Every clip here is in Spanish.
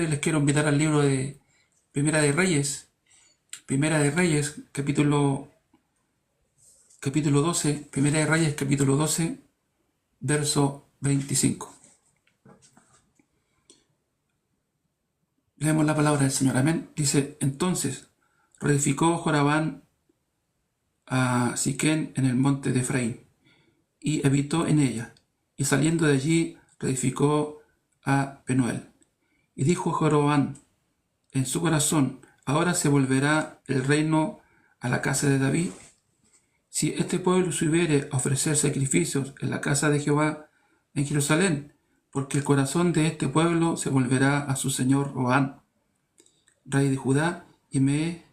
Les quiero invitar al libro de Primera de Reyes, capítulo 12, Primera de Reyes, capítulo 12, verso 25. Leemos la palabra del Señor, amén. Dice: entonces reedificó Joraván a Siquén en el monte de Efraín, y habitó en ella, y saliendo de allí reedificó a Penuel. Y dijo Joraván en su corazón: ahora se volverá el reino a la casa de David. Si este pueblo subiere a ofrecer sacrificios en la casa de Jehová en Jerusalén, porque el corazón de este pueblo se volverá a su señor Roboam, rey de Judá, y me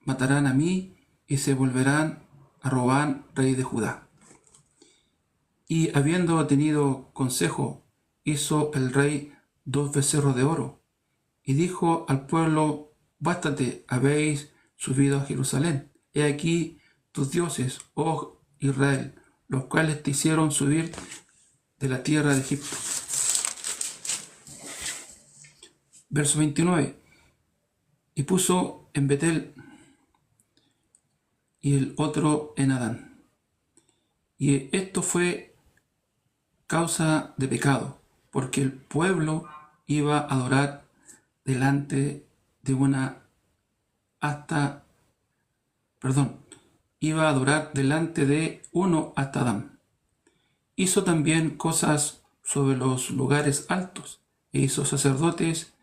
matarán a mí, y se volverán a Roboam, rey de Judá. Y habiendo tenido consejo, hizo el rey 2 becerros de oro, y dijo al pueblo: bástate, habéis subido a Jerusalén. He aquí tus dioses, oh Israel, los cuales te hicieron subir de la tierra de Egipto. Verso 29. Y puso en Betel y el otro en Adán. Y esto fue causa de pecado, porque el pueblo iba a adorar delante de iba a adorar delante de uno hasta Adán. Hizo también cosas sobre los lugares altos, e hizo sacerdotes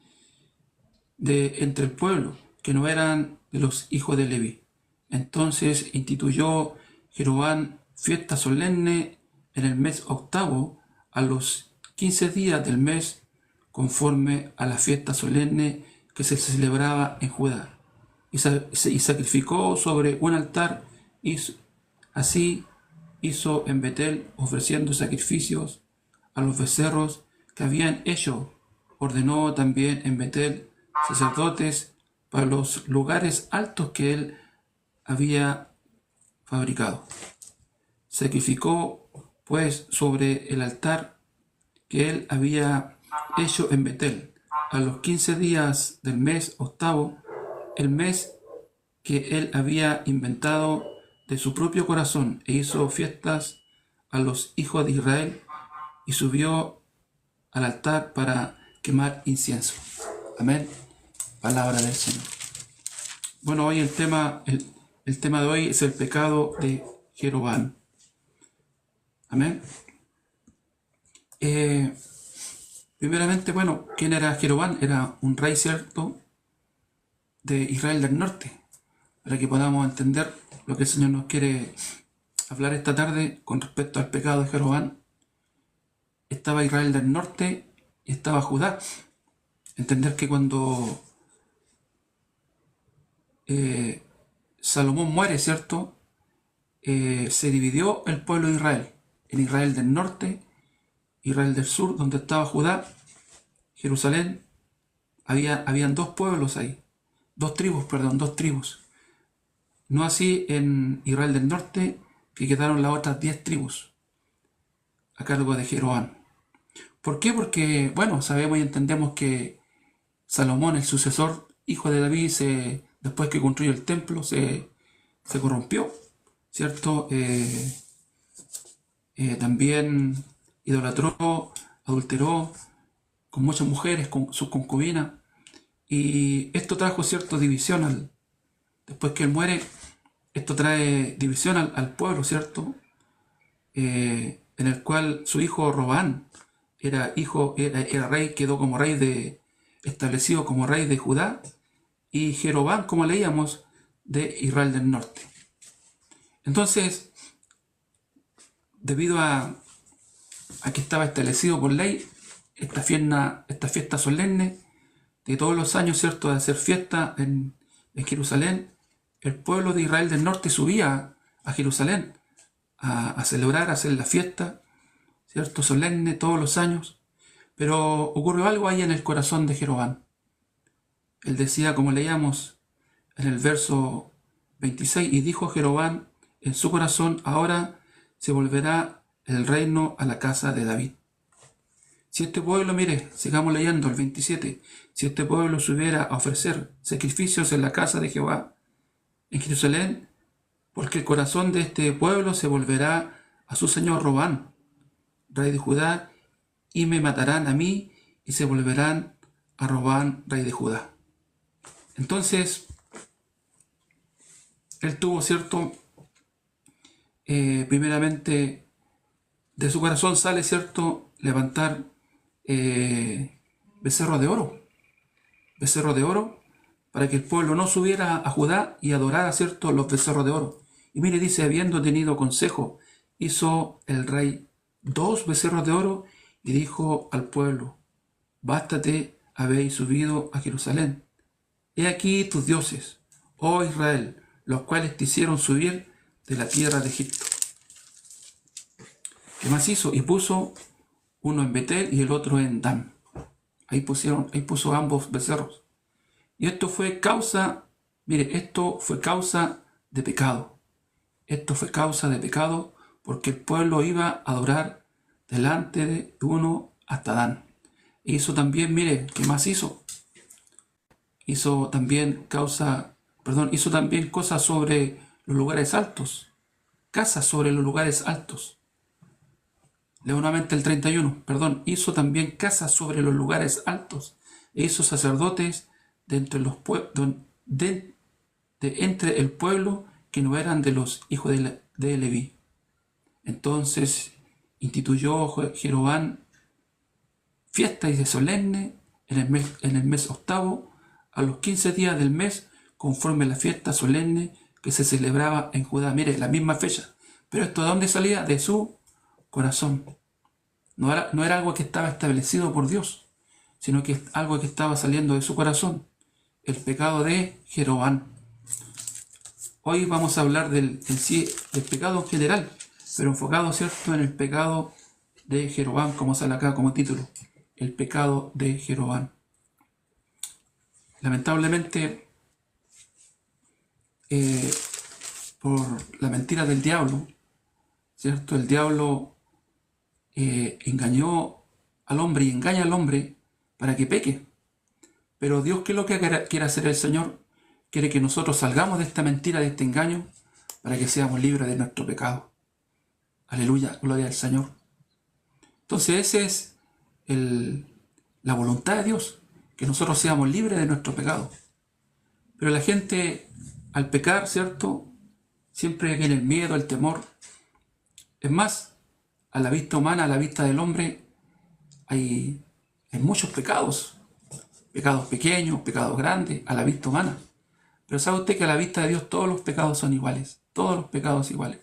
de entre el pueblo, que no eran de los hijos de Leví. Entonces instituyó Jeroboam fiesta solemne en el mes octavo, a los 15 días del mes, conforme a la fiesta solemne que se celebraba en Judá. Y sacrificó sobre un altar, y así hizo en Betel, ofreciendo sacrificios a los becerros que habían hecho. Ordenó también en Betel sacerdotes para los lugares altos que él había fabricado. Sacrificó pues sobre el altar que él había hecho en Betel, a los 15 días del mes octavo, el mes que él había inventado de su propio corazón, e hizo fiestas a los hijos de Israel, y subió al altar para quemar incienso. Amén. Palabra del Señor. Bueno, hoy el tema de hoy es el pecado de Jeroboam. Amén. Primeramente, bueno, ¿quién era Jeroboam? Era un rey, ¿cierto?, de Israel del norte, para que podamos entender lo que el Señor nos quiere hablar esta tarde con respecto al pecado de Jeroboam. Estaba Israel del norte y estaba Judá. Entender que cuando Salomón muere, ¿cierto?, se dividió el pueblo de Israel en Israel del norte, Israel del sur, donde estaba Judá, Jerusalén. Habían dos pueblos ahí, dos tribus. No así en Israel del norte, que quedaron las otras 10 tribus a cargo de Jeroboam. ¿Por qué? Porque, bueno, sabemos y entendemos que Salomón, el sucesor, hijo de David, después que construyó el templo, se corrompió, ¿cierto? También idolatró, adulteró con muchas mujeres, con sus concubinas, y esto trajo cierta división. Después que él muere, esto trae división al pueblo, ¿cierto? En el cual su hijo Roboam era rey, quedó como rey establecido como rey de Judá, y Jeroboam, como leíamos, de Israel del norte. Entonces, debido a que estaba establecido por ley esta fiesta solemne de todos los años, ¿cierto?, de hacer fiesta en Jerusalén, el pueblo de Israel del norte subía a Jerusalén a celebrar, a hacer la fiesta, ¿cierto?, solemne todos los años. Pero ocurrió algo ahí en el corazón de Jeroboam. Él decía, como leíamos en el verso 26, y dijo Jeroboam en su corazón: ahora se volverá el reino a la casa de David. Si este pueblo, mire, sigamos leyendo el 27, si este pueblo subiera a ofrecer sacrificios en la casa de Jehová en Jerusalén, porque el corazón de este pueblo se volverá a su señor Robán, rey de Judá, y me matarán a mí y se volverán a Robán, rey de Judá. Entonces, él tuvo, ¿cierto? Primeramente, de su corazón sale, ¿cierto?, levantar becerros de oro, para que el pueblo no subiera a Judá y adorara, ¿cierto?, los becerros de oro. Y mire, dice, habiendo tenido consejo, hizo el rey 2 becerros de oro y dijo al pueblo: bástate, habéis subido a Jerusalén. He aquí tus dioses, oh Israel, los cuales te hicieron subir de la tierra de Egipto. ¿Qué más hizo? Y puso uno en Betel y el otro en Dan. Ahí puso ambos becerros. Y esto fue causa, mire, esto fue causa de pecado. Esto fue causa de pecado porque el pueblo iba a adorar delante de uno hasta Dan. E hizo también, mire, ¿qué más hizo? Hizo también cosas sobre los lugares altos. Casas sobre los lugares altos. Leo nuevamente el 31. Hizo también casas sobre los lugares altos. E hizo sacerdotes de entre el pueblo que no eran de los hijos de Leví. Entonces instituyó Jeroboam fiesta y solemne en el mes octavo, a los 15 días del mes, conforme a la fiesta solemne que se celebraba en Judá. Mire, la misma fecha. Pero esto, ¿de dónde salía? De su corazón. No era algo que estaba establecido por Dios, sino que es algo que estaba saliendo de su corazón. El pecado de Jeroboam. Hoy vamos a hablar del pecado en general, pero enfocado, ¿cierto?, en el pecado de Jeroboam, como sale acá como título. El pecado de Jeroboam. Lamentablemente, por la mentira del diablo, ¿cierto? El diablo engañó al hombre y engaña al hombre para que peque. Pero Dios, ¿qué es lo que quiere hacer el Señor? Quiere que nosotros salgamos de esta mentira, de este engaño, para que seamos libres de nuestro pecado. Aleluya, gloria al Señor. Entonces esa es la voluntad de Dios, que nosotros seamos libres de nuestro pecado. Pero la gente, al pecar, ¿cierto?, siempre viene el miedo, el temor. Es más, a la vista humana, a la vista del hombre, hay muchos pecados. Pecados pequeños, pecados grandes, a la vista humana. Pero ¿sabe usted que a la vista de Dios todos los pecados son iguales? Todos los pecados iguales.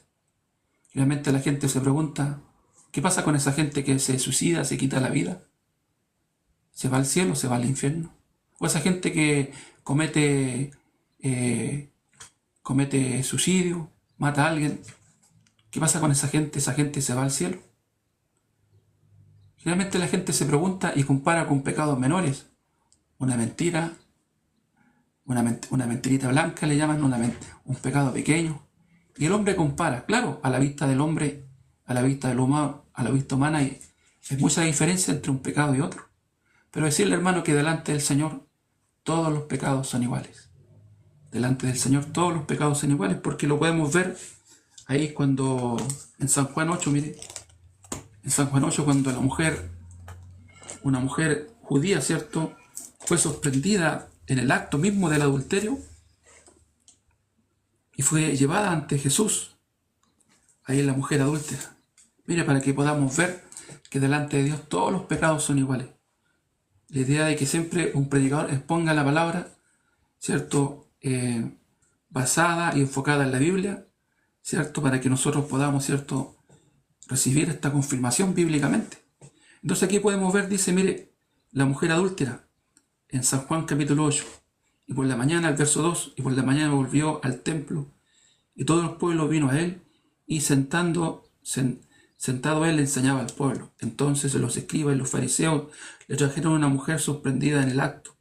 Realmente la gente se pregunta, ¿qué pasa con esa gente que se suicida, se quita la vida? ¿Se va al cielo, se va al infierno? ¿O esa gente que comete suicidio, mata a alguien? ¿Qué pasa con esa gente? ¿Esa gente se va al cielo? Generalmente la gente se pregunta y compara con pecados menores. Una mentira, una mentirita blanca le llaman, un pecado pequeño. Y el hombre compara. Claro, a la vista del hombre, a la vista humana, hay mucha diferencia entre un pecado y otro. Pero decirle, hermano, que delante del Señor todos los pecados son iguales. Delante del Señor todos los pecados son iguales, porque lo podemos ver ahí cuando, en San Juan 8, mire, en San Juan 8, cuando una mujer judía, ¿cierto?, fue sorprendida en el acto mismo del adulterio y fue llevada ante Jesús. Ahí es la mujer adúltera. Mire, para que podamos ver que delante de Dios todos los pecados son iguales. La idea de que siempre un predicador exponga la palabra, ¿cierto?, basada y enfocada en la Biblia, ¿cierto?, para que nosotros podamos, ¿cierto?, recibir esta confirmación bíblicamente. Entonces aquí podemos ver, dice, mire, la mujer adúltera, en San Juan capítulo 8, y por la mañana, el verso 2, y por la mañana volvió al templo, y todo el pueblo vino a él, y sentado él enseñaba al pueblo. Entonces los escribas y los fariseos le trajeron una mujer sorprendida en el acto,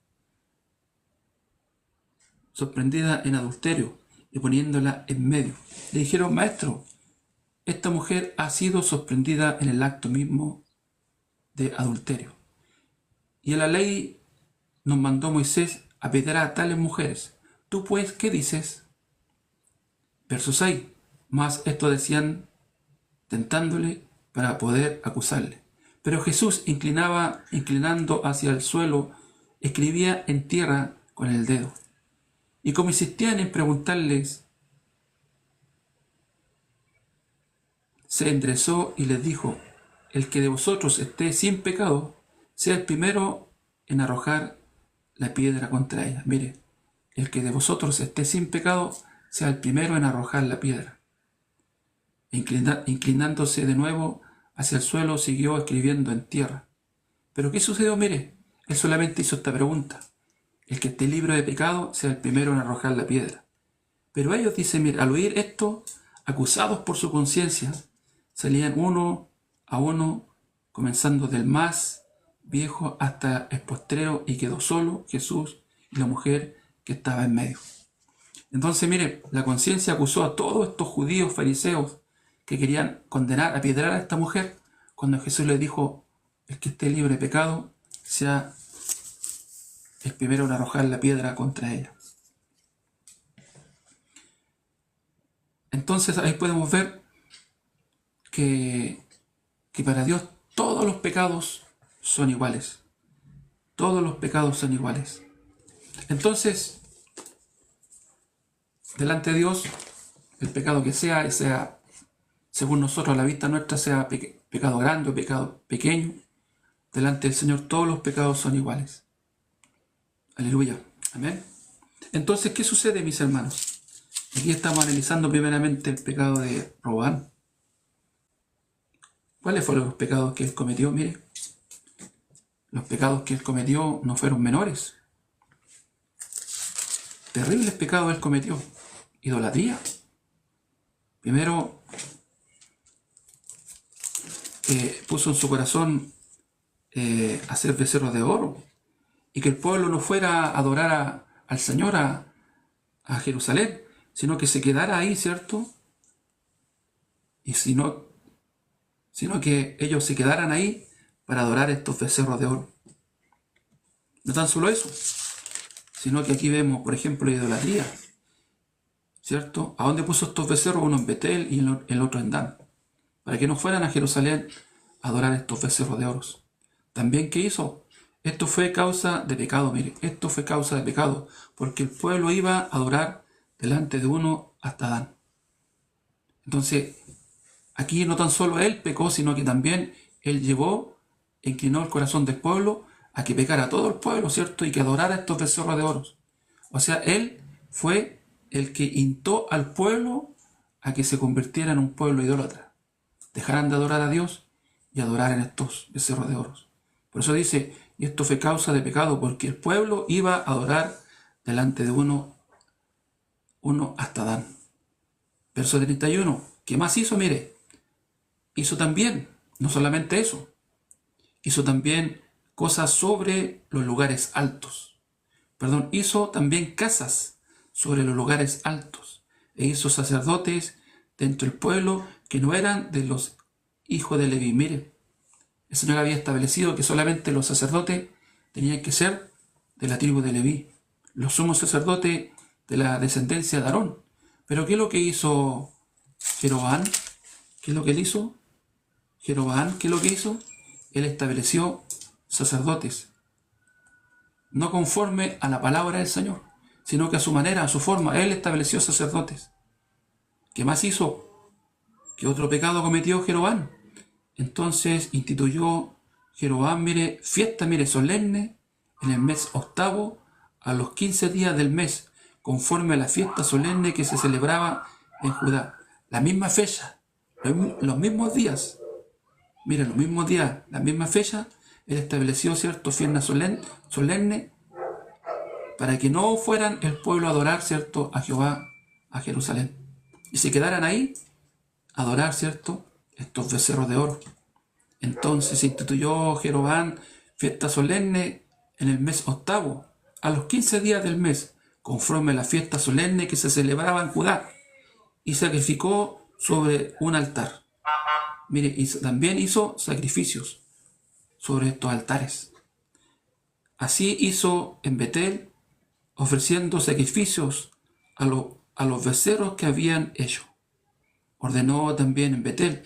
sorprendida en adulterio, y poniéndola en medio. Le dijeron, maestro, esta mujer ha sido sorprendida en el acto mismo de adulterio. Y en la ley nos mandó Moisés apedrear a tales mujeres. Tú pues, ¿qué dices? Verso 6. Mas esto decían tentándole para poder acusarle. Pero Jesús, inclinando hacia el suelo, escribía en tierra con el dedo. Y como insistían en preguntarles, se enderezó y les dijo: el que de vosotros esté sin pecado, sea el primero en arrojar la piedra contra ella. Mire, el que de vosotros esté sin pecado, sea el primero en arrojar la piedra. Inclinándose de nuevo hacia el suelo, siguió escribiendo en tierra. ¿Pero qué sucedió? Mire, él solamente hizo esta pregunta: el que esté libre de pecado, sea el primero en arrojar la piedra. Pero ellos, dicen, mire, al oír esto, acusados por su conciencia, salían uno a uno, comenzando del más viejo hasta el postrero, y quedó solo Jesús y la mujer que estaba en medio. Entonces, mire, la conciencia acusó a todos estos judíos fariseos que querían condenar, apedrear a esta mujer, cuando Jesús les dijo: el que esté libre de pecado, sea el primero en arrojar la piedra contra ella. Entonces ahí podemos ver que para Dios todos los pecados son iguales. Todos los pecados son iguales. Entonces, delante de Dios, el pecado que sea según nosotros, a la vista nuestra, sea pecado grande o pecado pequeño, delante del Señor todos los pecados son iguales. Aleluya. Amén. Entonces, ¿qué sucede, mis hermanos? Aquí estamos analizando primeramente el pecado de Roboam. ¿Cuáles fueron los pecados que él cometió? Mire, los pecados que él cometió no fueron menores. Terribles pecados él cometió. Idolatría. Primero, puso en su corazón hacer becerros de oro, y que el pueblo no fuera a adorar al Señor a Jerusalén, sino que se quedara ahí, ¿cierto? Y sino que ellos se quedaran ahí para adorar estos becerros de oro. No tan solo eso, sino que aquí vemos, por ejemplo, la idolatría, ¿cierto? ¿A dónde puso estos becerros? Uno en Betel y el otro en Dan, para que no fueran a Jerusalén a adorar estos becerros de oro. También, ¿qué hizo? Esto fue causa de pecado, mire, esto fue causa de pecado, porque el pueblo iba a adorar delante de uno hasta Dan. Entonces, aquí no tan solo él pecó, sino que también él inclinó el corazón del pueblo a que pecara todo el pueblo, ¿cierto? Y que adorara estos becerros de oro. O sea, él fue el que instó al pueblo a que se convirtiera en un pueblo idólatra. Dejaran de adorar a Dios y adorar en estos becerros de oro. Por eso dice: y esto fue causa de pecado, porque el pueblo iba a adorar delante de uno hasta Dan. Verso 31. ¿Qué más hizo? Mire, hizo también, no solamente eso, hizo también cosas sobre los lugares altos. Hizo también casas sobre los lugares altos, e hizo sacerdotes dentro del pueblo que no eran de los hijos de Leví. Mire, el Señor había establecido que solamente los sacerdotes tenían que ser de la tribu de Leví, los sumos sacerdotes de la descendencia de Aarón. Pero ¿qué es lo que hizo Jeroboam? ¿Qué es lo que él hizo? Jeroboam, ¿qué es lo que hizo? Él estableció sacerdotes, no conforme a la palabra del Señor, sino que a su manera, a su forma. Él estableció sacerdotes. ¿Qué más hizo? ¿Qué otro pecado cometió Jeroboam? Entonces instituyó Jeroboam, mire, fiesta, mire, solemne, en el mes octavo, a los 15 días del mes, conforme a la fiesta solemne que se celebraba en Judá. La misma fecha, los mismos días, mire, los mismos días, la misma fecha, él estableció, ¿cierto?, fiesta solemne, para que no fueran el pueblo a adorar, ¿cierto?, a Jehová, a Jerusalén, y se quedaran ahí a adorar, ¿cierto?, estos becerros de oro. Entonces instituyó Jeroboam fiesta solemne en el mes octavo, a los 15 días del mes, conforme a la fiesta solemne que se celebraba en Judá, y sacrificó sobre un altar. Mire, también hizo sacrificios sobre estos altares. Así hizo en Betel, ofreciendo sacrificios a los becerros que habían hecho. Ordenó también en Betel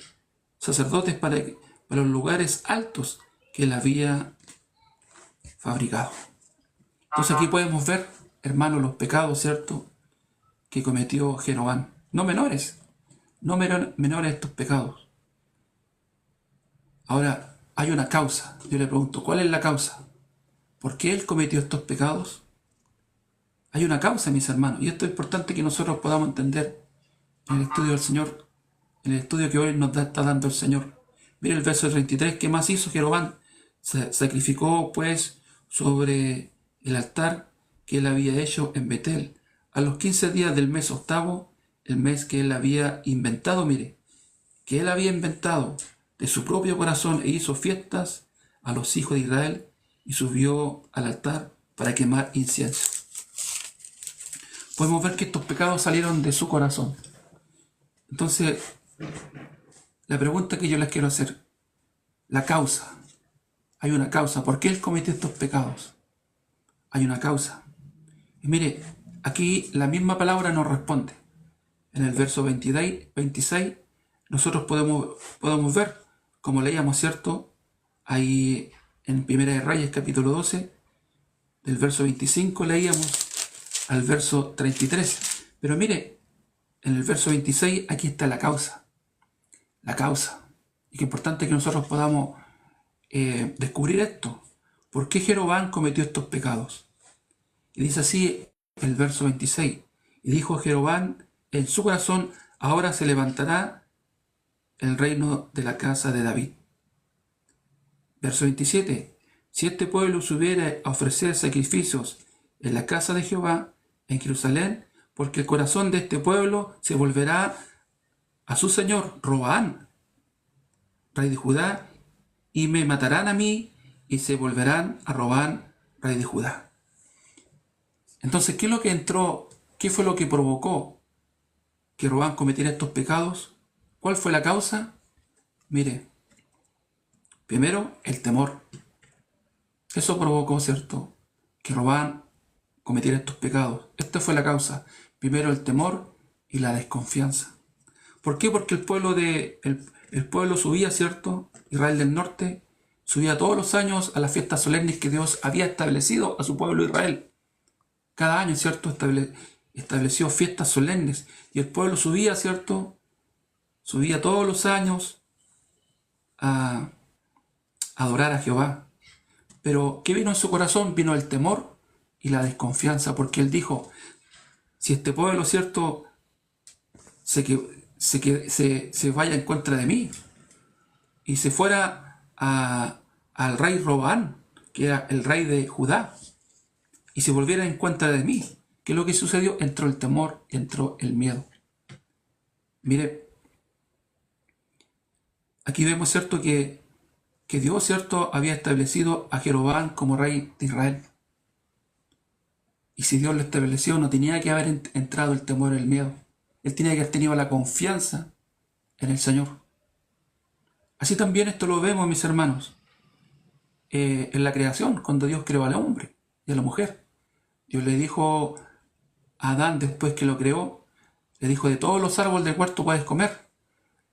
sacerdotes para los lugares altos que él había fabricado. Entonces aquí podemos ver, hermanos, los pecados, ¿cierto?, que cometió Jeroboam. No menores estos pecados. Ahora, hay una causa. Yo le pregunto, ¿cuál es la causa? ¿Por qué él cometió estos pecados? Hay una causa, mis hermanos, y esto es importante que nosotros podamos entender en el estudio del Señor, en el estudio que hoy nos está dando el Señor. Mire el verso 33, ¿qué más hizo Jeroboam? Se sacrificó pues sobre el altar que él había hecho en Betel, a los 15 días del mes octavo, el mes que él había inventado, mire, que él había inventado de su propio corazón, e hizo fiestas a los hijos de Israel y subió al altar para quemar incienso. Podemos ver que estos pecados salieron de su corazón. Entonces, la pregunta que yo les quiero hacer, la causa. Hay una causa. ¿Por qué él cometió estos pecados? Hay una causa. Y mire, aquí la misma palabra nos responde. En el verso 26, nosotros podemos ver, como leíamos, ¿cierto? Ahí en Primera de Reyes, capítulo 12, del verso 25 leíamos al verso 33. Pero mire, en el verso 26, aquí está la causa. La causa. Y que es importante que nosotros podamos descubrir esto. ¿Por qué Jeroboam cometió estos pecados? Y dice así el verso 26. Y dijo Jeroboam en su corazón, ahora se levantará el reino de la casa de David. Verso 27. Si este pueblo subiera a ofrecer sacrificios en la casa de Jehová, en Jerusalén, porque el corazón de este pueblo se volverá a su señor Roboam, rey de Judá, y me matarán a mí, y se volverán a Roboam, rey de Judá. Entonces, ¿qué es lo que entró? ¿Qué fue lo que provocó que Roboam cometiera estos pecados? ¿Cuál fue la causa? Mire, primero, el temor. Eso provocó, ¿cierto?, que Roboam cometiera estos pecados. Esta fue la causa. Primero, el temor y la desconfianza. ¿Por qué? Porque el pueblo subía, ¿cierto? Israel del norte subía todos los años a las fiestas solemnes que Dios había establecido a su pueblo Israel. Cada año, ¿cierto?, estableció fiestas solemnes. Y el pueblo subía, ¿cierto? Subía todos los años a adorar a Jehová. Pero ¿qué vino en su corazón? Vino el temor y la desconfianza, porque él dijo, si este pueblo, ¿cierto?, se vaya en contra de mí y se fuera al rey Roboam, que era el rey de Judá, y se volviera en contra de mí, ¿qué es lo que sucedió? Entró el temor, entró el miedo. Mire, aquí vemos, ¿cierto?, que Dios, ¿cierto?, había establecido a Jeroboam como rey de Israel. Y si Dios lo estableció, no tenía que haber entrado el temor, el miedo. Él tenía que haber tenido la confianza en el Señor. Así también esto lo vemos, mis hermanos, en la creación, cuando Dios creó al hombre y a la mujer. Dios le dijo a Adán, después que lo creó, le dijo, de todos los árboles del huerto puedes comer,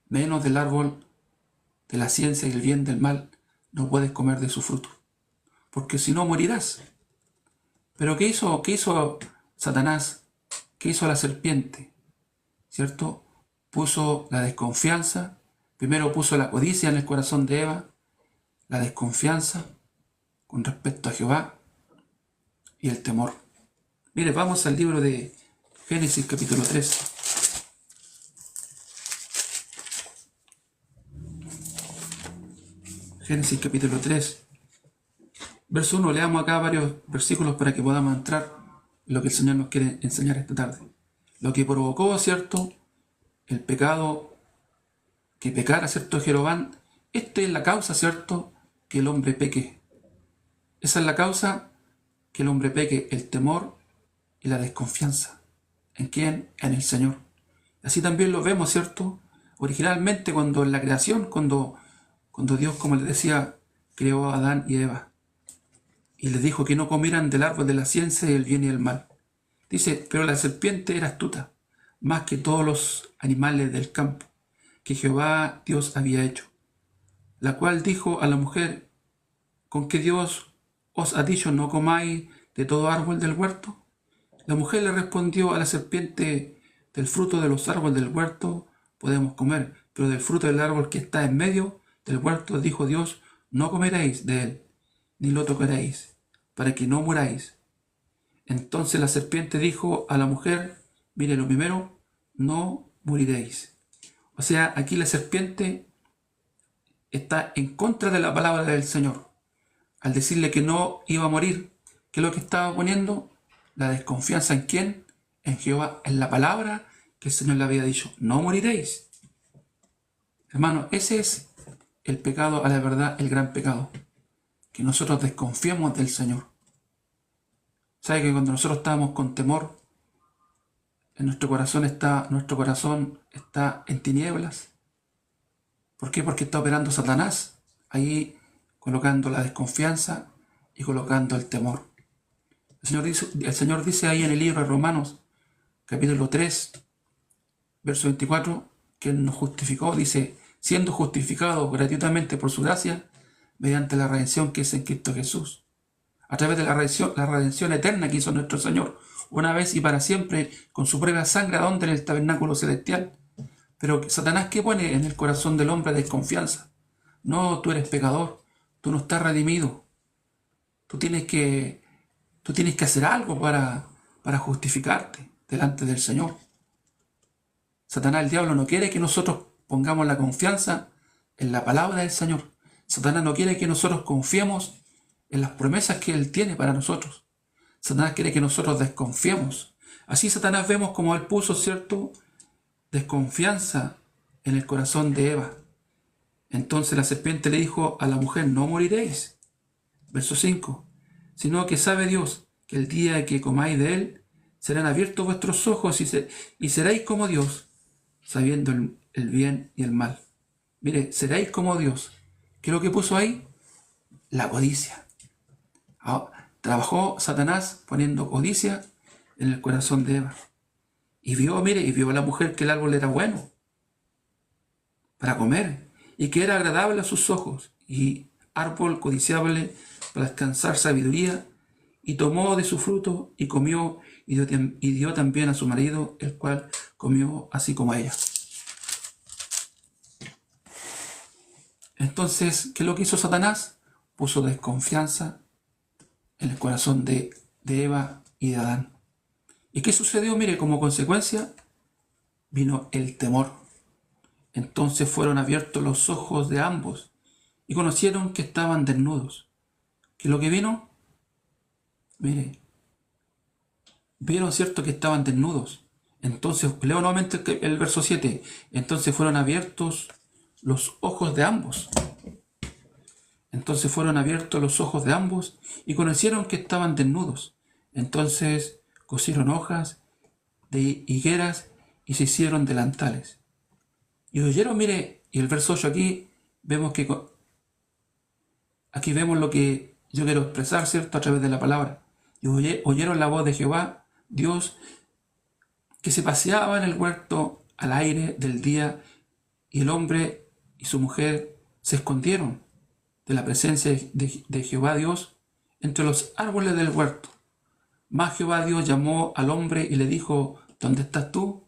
menos del árbol de la ciencia y el bien del mal, no puedes comer de su fruto, porque si no morirás. Pero ¿qué hizo Satanás? ¿Qué hizo la serpiente? ¿Cierto? Puso la desconfianza. Primero puso la codicia en el corazón de Eva, la desconfianza con respecto a Jehová y el temor. Mire, vamos al libro de Génesis capítulo 3. Génesis capítulo 3. Verso 1, leamos acá varios versículos para que podamos entrar en lo que el Señor nos quiere enseñar esta tarde. Lo que provocó, ¿cierto?, el pecado, que pecara, ¿cierto?, Jeroboam. Esta es la causa, ¿cierto?, que el hombre peque. Esa es la causa que el hombre peque, el temor y la desconfianza. ¿En quién? En el Señor. Así también lo vemos, ¿cierto?, originalmente cuando en la creación, cuando Dios, como les decía, creó a Adán y Eva. y les dijo que no comieran del árbol de la ciencia del bien y el mal. Dice, pero la serpiente era astuta, más que todos los animales del campo, que Jehová Dios había hecho, la cual dijo a la mujer, ¿con qué Dios os ha dicho no comáis de todo árbol del huerto? La mujer le respondió a la serpiente, del fruto de los árboles del huerto podemos comer, pero del fruto del árbol que está en medio del huerto, dijo Dios, no comeréis de él, ni lo tocaréis, para que no muráis. Entonces la serpiente dijo a la mujer, mire, lo primero, no moriréis. O sea, aquí la serpiente está en contra de la palabra del Señor. Al decirle que no iba a morir, ¿qué es lo que estaba poniendo? La desconfianza en quién, en Jehová, en la palabra que el Señor le había dicho, no moriréis. Hermano, ese es el pecado, a la verdad, el gran pecado, que nosotros desconfiamos del Señor. ¿Sabe que cuando nosotros estamos con temor, nuestro corazón está en tinieblas? ¿Por qué? Porque está operando Satanás, ahí colocando la desconfianza y colocando el temor. El Señor dice ahí en el libro de Romanos, capítulo 3, verso 24, que Él nos justificó, dice, siendo justificados gratuitamente por su gracia, mediante la redención que es en Cristo Jesús, a través de la redención eterna que hizo nuestro Señor, una vez y para siempre, con su propia sangre, ¿dónde? En el tabernáculo celestial. Pero Satanás, ¿qué pone en el corazón del hombre? Desconfianza. No, tú eres pecador, tú no estás redimido, tú tienes que hacer algo para justificarte delante del Señor. Satanás, el diablo, no quiere que nosotros pongamos la confianza en la palabra del Señor. Satanás no quiere que nosotros confiemos en las promesas que Él tiene para nosotros. Satanás quiere que nosotros desconfiemos. Así Satanás vemos como Él puso, ¿cierto?, desconfianza en el corazón de Eva. Entonces la serpiente le dijo a la mujer, no moriréis. Verso 5. Sino que sabe Dios que el día que comáis de él, serán abiertos vuestros ojos y seréis como Dios, sabiendo el bien y el mal. Mire, seréis como Dios. ¿Qué es lo que puso ahí? La codicia. Trabajó Satanás poniendo codicia en el corazón de Eva. Y vio a la mujer que el árbol era bueno para comer y que era agradable a sus ojos y árbol codiciable para alcanzar sabiduría, y tomó de su fruto y comió y dio también a su marido, el cual comió así como ella. Entonces, ¿qué es lo que hizo Satanás? Puso desconfianza en el corazón de Eva y de Adán. ¿Y qué sucedió? Mire, como consecuencia vino el temor. Entonces fueron abiertos los ojos de ambos y conocieron que estaban desnudos. ¿Qué es lo que vino? Mire, vieron, ¿cierto?, que estaban desnudos. Entonces, leo nuevamente el verso 7. Entonces fueron abiertos los ojos de ambos. Entonces fueron abiertos los ojos de ambos y conocieron que estaban desnudos. Entonces cosieron hojas de higueras y se hicieron delantales. Y oyeron, mire, y el verso 8 aquí vemos aquí vemos lo que yo quiero expresar, ¿cierto?, a través de la palabra. Y oyeron la voz de Jehová, Dios, que se paseaba en el huerto al aire del día, y el hombre y su mujer se escondieron de la presencia de Jehová Dios entre los árboles del huerto. Mas Jehová Dios llamó al hombre y le dijo, ¿dónde estás tú?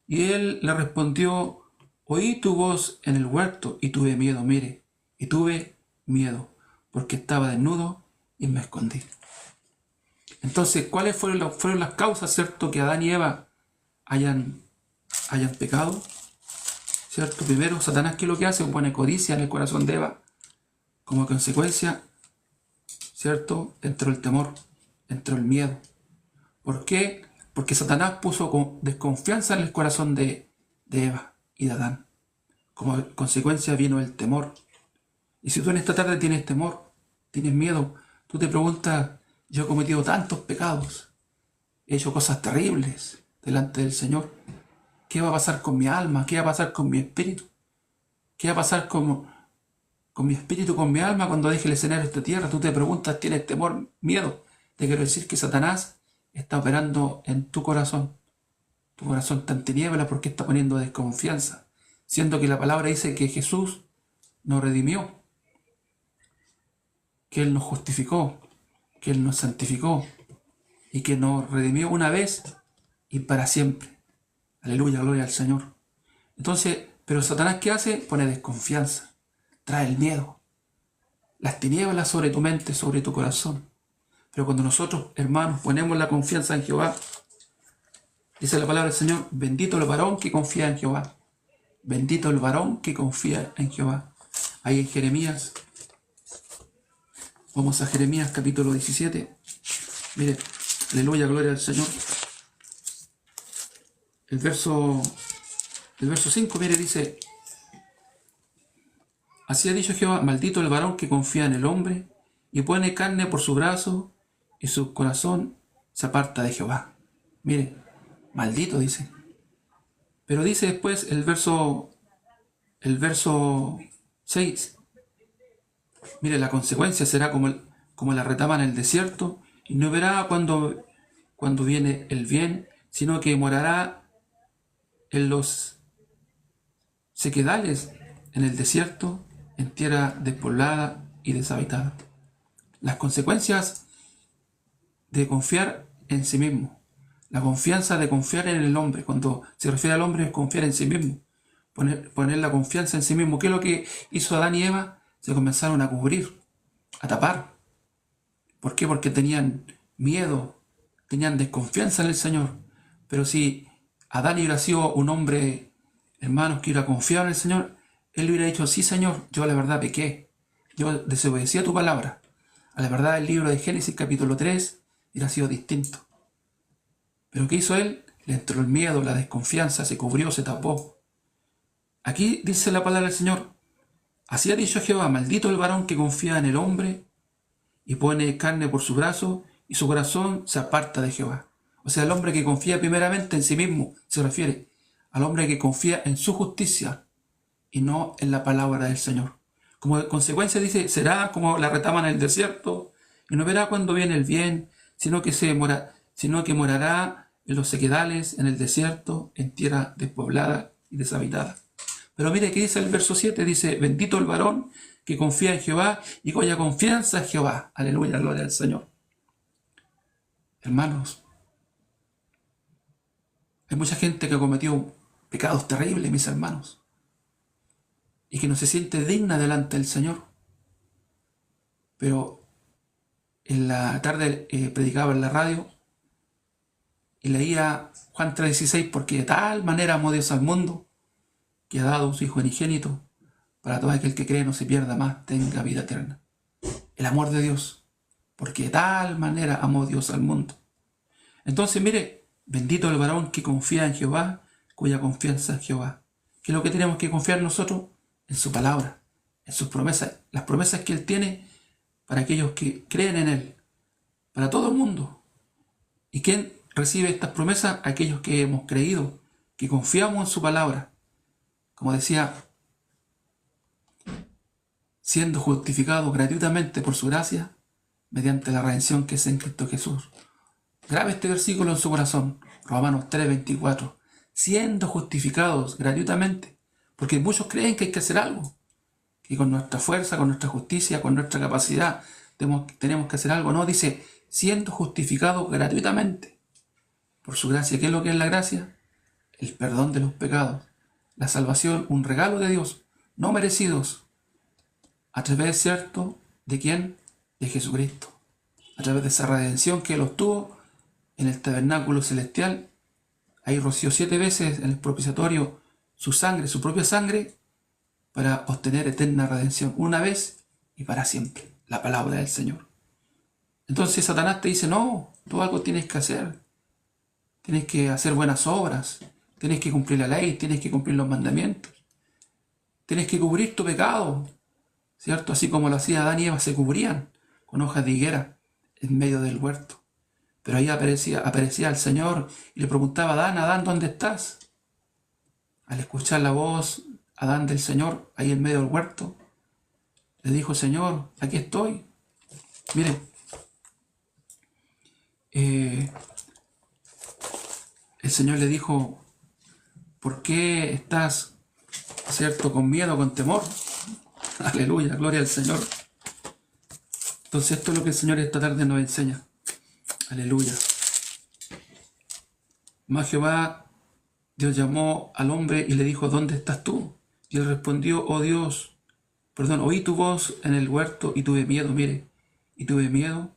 Y él le respondió, oí tu voz en el huerto y tuve miedo, porque estaba desnudo y me escondí. Entonces, ¿cuáles fueron las causas, cierto, que Adán y Eva hayan pecado? ¿Cierto? Primero, Satanás, ¿qué es lo que hace? Pone codicia en el corazón de Eva. Como consecuencia, ¿cierto?, entró el temor, entró el miedo. ¿Por qué? Porque Satanás puso desconfianza en el corazón de Eva y de Adán. Como consecuencia vino el temor. Y si tú en esta tarde tienes temor, tienes miedo, tú te preguntas, yo he cometido tantos pecados, he hecho cosas terribles delante del Señor. ¿Qué va a pasar con mi alma? ¿Qué va a pasar con mi espíritu? ¿Qué va a pasar con con mi espíritu, con mi alma, cuando deje el escenario de esta tierra. Tú te preguntas, ¿tienes temor, miedo? Te quiero decir que Satanás está operando en tu corazón. Tu corazón está en tinieblas porque está poniendo desconfianza, siendo que la palabra dice que Jesús nos redimió, que Él nos justificó, que Él nos santificó y que nos redimió una vez y para siempre. Aleluya, gloria al Señor. Entonces, pero Satanás, ¿qué hace? Pone desconfianza, trae el miedo, las tinieblas sobre tu mente, sobre tu corazón. Pero cuando nosotros, hermanos, ponemos la confianza en Jehová, dice la palabra del Señor, bendito el varón que confía en Jehová. Bendito el varón que confía en Jehová. Ahí en Jeremías, vamos a Jeremías capítulo 17. Mire, aleluya, gloria al Señor. El verso 5, mire, dice, así ha dicho Jehová, maldito el varón que confía en el hombre y pone carne por su brazo y su corazón se aparta de Jehová. Mire, maldito dice. Pero dice después el verso 6. Mire, la consecuencia será como la retama en el desierto, y no verá cuando viene el bien, sino que morará en los sequedales, en el desierto, en tierra despoblada y deshabitada. Las consecuencias de confiar en sí mismo. La confianza de confiar en el hombre. Cuando se refiere al hombre es confiar en sí mismo. Poner la confianza en sí mismo. ¿Qué es lo que hizo Adán y Eva? Se comenzaron a cubrir, a tapar. ¿Por qué? Porque tenían miedo, tenían desconfianza en el Señor. Pero si Adán hubiera sido un hombre, hermanos, que hubiera confiado en el Señor, él hubiera dicho, sí, Señor, yo a la verdad pequé. Yo desobedecí a tu palabra. A la verdad, el libro de Génesis capítulo 3 hubiera sido distinto. Pero ¿qué hizo él? Le entró el miedo, la desconfianza, se cubrió, se tapó. Aquí dice la palabra del Señor, así ha dicho Jehová, maldito el varón que confía en el hombre y pone carne por su brazo y su corazón se aparta de Jehová. O sea, el hombre que confía primeramente en sí mismo, se refiere al hombre que confía en su justicia y no en la palabra del Señor. Como consecuencia dice, será como la retama en el desierto y no verá cuando viene el bien, sino que morará en los sequedales, en el desierto, en tierra despoblada y deshabitada. Pero mire que dice el verso 7, dice, bendito el varón que confía en Jehová y cuya confianza es Jehová. Aleluya, gloria al Señor. Hermanos, hay mucha gente que ha cometido pecados terribles, mis hermanos, y que no se siente digna delante del Señor. Pero en la tarde predicaba en la radio y leía Juan 3:16, porque de tal manera amó Dios al mundo que ha dado su Hijo unigénito para todo aquel que cree no se pierda más, tenga vida eterna. El amor de Dios, porque de tal manera amó Dios al mundo. Entonces, mire, bendito el varón que confía en Jehová, cuya confianza es Jehová. ¿Qué es lo que tenemos que confiar nosotros? En su palabra, en sus promesas, las promesas que Él tiene para aquellos que creen en Él, para todo el mundo. ¿Y quién recibe estas promesas? Aquellos que hemos creído, que confiamos en su palabra. Como decía, siendo justificados gratuitamente por su gracia, mediante la redención que es en Cristo Jesús. Grabe este versículo en su corazón, Romanos 3:24, siendo justificados gratuitamente, porque muchos creen que hay que hacer algo, que con nuestra fuerza, con nuestra justicia, con nuestra capacidad, tenemos que hacer algo. No, dice, siendo justificados gratuitamente, por su gracia. ¿Qué es lo que es la gracia? El perdón de los pecados, la salvación, un regalo de Dios, no merecidos, a través, ¿cierto?, ¿de quién? De Jesucristo. A través de esa redención que Él obtuvo en el tabernáculo celestial. Ahí roció 7 veces en el propiciatorio su sangre, su propia sangre, para obtener eterna redención, una vez y para siempre. La palabra del Señor. Entonces Satanás te dice, no, tú algo tienes que hacer. Tienes que hacer buenas obras. Tienes que cumplir la ley, tienes que cumplir los mandamientos. Tienes que cubrir tu pecado, ¿cierto? Así como lo hacía Adán y Eva, se cubrían con hojas de higuera en medio del huerto. Pero ahí aparecía el Señor y le preguntaba a Adán, ¿dónde estás? Al escuchar la voz, Adán, del Señor, ahí en medio del huerto, le dijo, Señor, aquí estoy. Mire, el Señor le dijo, ¿por qué estás, cierto, con miedo, con temor? Aleluya, gloria al Señor. Entonces esto es lo que el Señor esta tarde nos enseña. Aleluya. Mas Jehová, Dios llamó al hombre y le dijo, ¿dónde estás tú? Y él respondió, oh Dios, oí tu voz en el huerto y tuve miedo, mire, y tuve miedo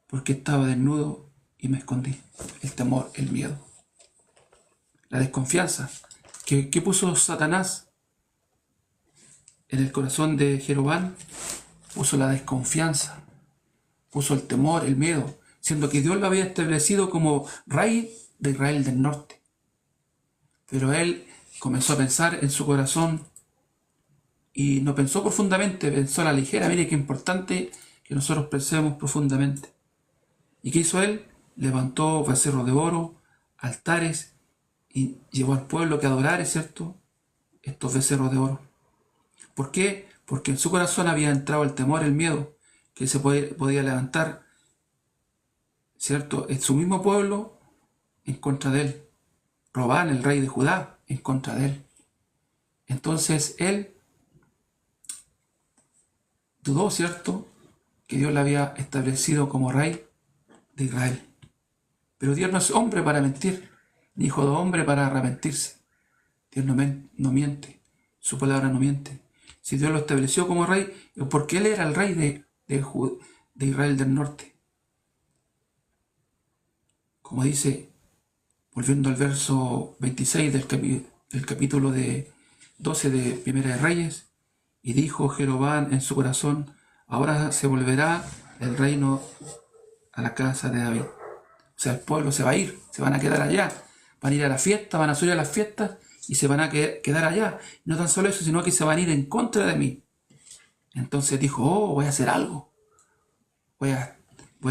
porque estaba desnudo y me escondí. El temor, el miedo, la desconfianza. ¿Qué puso Satanás en el corazón de Jeroboam? Puso la desconfianza, puso el temor, el miedo, siendo que Dios lo había establecido como rey de Israel del norte. Pero él comenzó a pensar en su corazón y no pensó profundamente, pensó a la ligera. Mire qué importante que nosotros pensemos profundamente. ¿Y qué hizo él? Levantó becerros de oro, altares, y llevó al pueblo que adorara, ¿cierto?, estos becerros de oro. ¿Por qué? Porque en su corazón había entrado el temor, el miedo, que se podía levantar, ¿cierto?, en su mismo pueblo en contra de él. Robán, el rey de Judá, en contra de él. Entonces él dudó, ¿cierto?, que Dios le había establecido como rey de Israel. Pero Dios no es hombre para mentir, ni hijo de hombre para arrepentirse. Dios no miente, su palabra no miente. Si Dios lo estableció como rey, es porque él era el rey de Israel del norte. Como dice, volviendo al verso 26 del capítulo 12 de Primera de Reyes, y dijo Jeroboam en su corazón, ahora se volverá el reino a la casa de David. O sea, el pueblo se va a ir, se van a quedar allá, van a ir a la fiesta, van a subir a las fiestas y se van a quedar allá. Y no tan solo eso, sino que se van a ir en contra de mí. Entonces dijo, voy a hacer algo. Voy a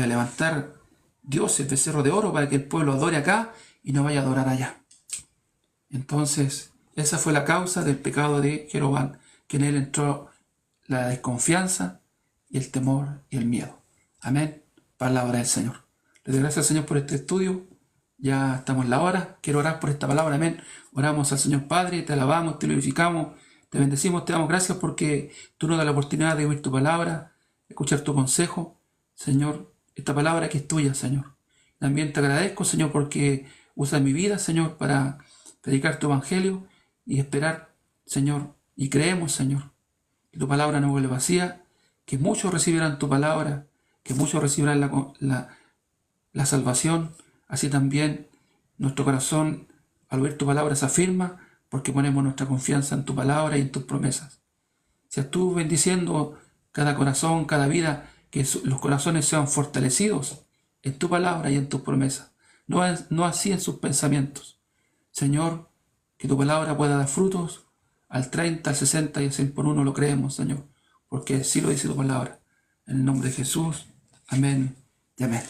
levantar dioses, becerro de oro, para que el pueblo adore acá y no vaya a adorar allá. Entonces, esa fue la causa del pecado de Jeroboam, que en él entró la desconfianza y el temor y el miedo. Amén. Palabra del Señor. Le doy gracias al Señor por este estudio. Ya estamos en la hora. Quiero orar por esta palabra. Amén. Oramos al Señor Padre, te alabamos, te glorificamos, te bendecimos, te damos gracias porque tú nos das la oportunidad de oír tu palabra, escuchar tu consejo. Señor, esta palabra que es tuya, Señor. También te agradezco, Señor, porque usas mi vida, Señor, para predicar tu evangelio y esperar, Señor, y creemos, Señor, que tu palabra no vuelve vacía, que muchos recibirán tu palabra, que muchos recibirán la salvación. Así también nuestro corazón, al oír tu palabra, se afirma porque ponemos nuestra confianza en tu palabra y en tus promesas. Seas tú bendiciendo cada corazón, cada vida, que los corazones sean fortalecidos en tu palabra y en tus promesas, no así en sus pensamientos. Señor, que tu palabra pueda dar frutos al 30, al 60 y al 100 por uno, lo creemos, Señor, porque así lo dice tu palabra. En el nombre de Jesús, amén y amén.